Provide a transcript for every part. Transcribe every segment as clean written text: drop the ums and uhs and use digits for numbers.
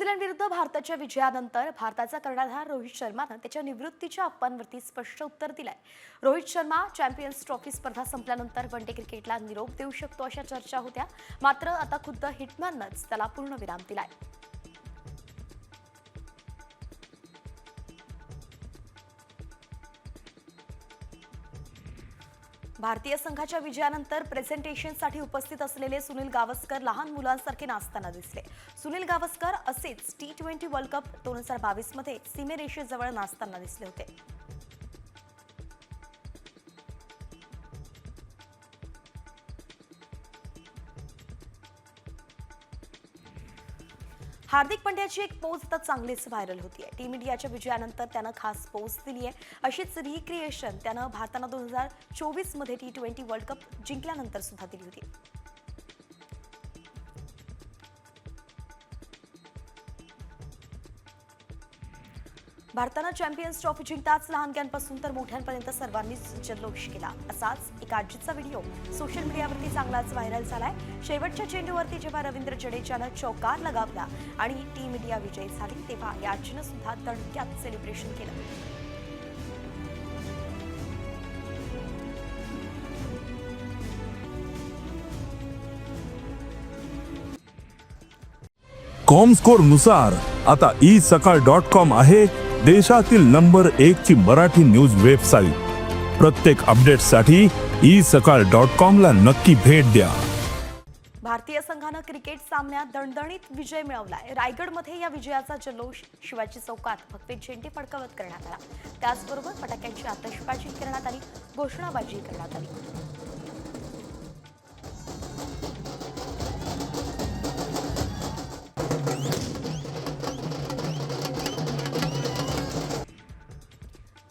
New Zealand विरुद्ध भारताच्या विजयानंतर भारताचा कर्णधार रोहित शर्मानं त्याच्या निवृत्तीच्या अप्पांवरती स्पष्ट उत्तर दिलंय। रोहित शर्मा चॅम्पियन्स ट्रॉफी स्पर्धा संपल्यानंतर वनडे क्रिकेटला निरोप देऊ शकतो अशा चर्चा होत्या, मात्र आता खुद्द हिटमॅननंच त्याला पूर्णविराम दिलाय। भारतीय संघाच्या विजयानंतर प्रेझेंटेशनसाठी उपस्थित असलेले सुनील गावस्कर लहान मुलांसारखे नाचताना दिसले। सुनील गावस्कर असेच टी20 वर्ल्ड कप 2022 मध्ये सीमेरेषेजवळ नाचताना दिसले होते। हार्दिक पंड्याची एक पोज आता चांगलीच व्हायरल होतीये। टीम इंडियाच्या विजयानंतर त्यानं खास पोज दिली आहे। अशीच रिक्रिएशन त्यानं भारताला 2024 मध्ये टी20 वर्ल्ड कप जिंकल्यानंतर सुद्धा दिली होती। भारतानं चॅम्पियन्स ट्रॉफी जिंकताच लहानग्यांपासून तर मोठ्यांपर्यंत सर्वांनीच जल्लोष केला। असाच एक आजीचा व्हिडिओ सोशल मीडियावरती चांगलाच व्हायरल झालाय। शेवटच्या चेंडूवरती जेव्हा रवींद्र जडेजानं चौकार लगावला आणि टीम इंडिया विजयी झाली, तेव्हा या आजीनं सुद्धा दणक्यात सेलिब्रेशन केलं। कॉमस्कोर नुसार आता isakal.com आहे देशातील नंबर 1 ची मराठी न्यूज वेबसाईट। प्रत्येक अपडेटसाठी isakal.com ला नक्की भेट द्या। भारतीय संघानं क्रिकेट सामन्यात दणदणीत विजय मिळवलाय। रायगडमध्ये या विजयाचा जल्लोष शिवाजी चौकात भगवे झेंडे फडकवत करण्यात आला। त्याचबरोबर फटाक्यांची आतषबाजी करण्यात आली, घोषणाबाजी करण्यात आली।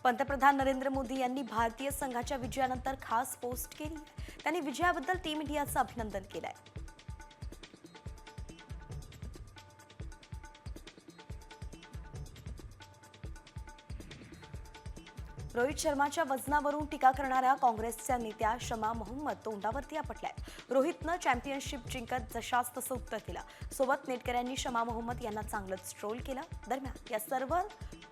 पंतप्रधान नरेंद्र मोदी यांनी भारतीय संघाच्या विजयानंतर खास पोस्ट केली। त्यांनी विजयाबद्दल टीम इंडियाचं अभिनंदन केलंय। रोहित शर्माच्या वजनावरून टीका करणाऱ्या काँग्रेसच्या नेत्या शमा मोहम्मद तोंडावरती आपटल्यात। रोहितनं चॅम्पियनशिप जिंकत जशास तसं उत्तर दिलं। सोबत नेटकऱ्यांनी शमा मोहम्मद यांना चांगलंच ट्रोल केलं। दरम्यान या सर्व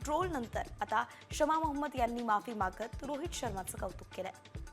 ट्रोल नंतर आता शमा मोहम्मद यांनी माफी मागत रोहित शर्माचं कौतुक केलंय।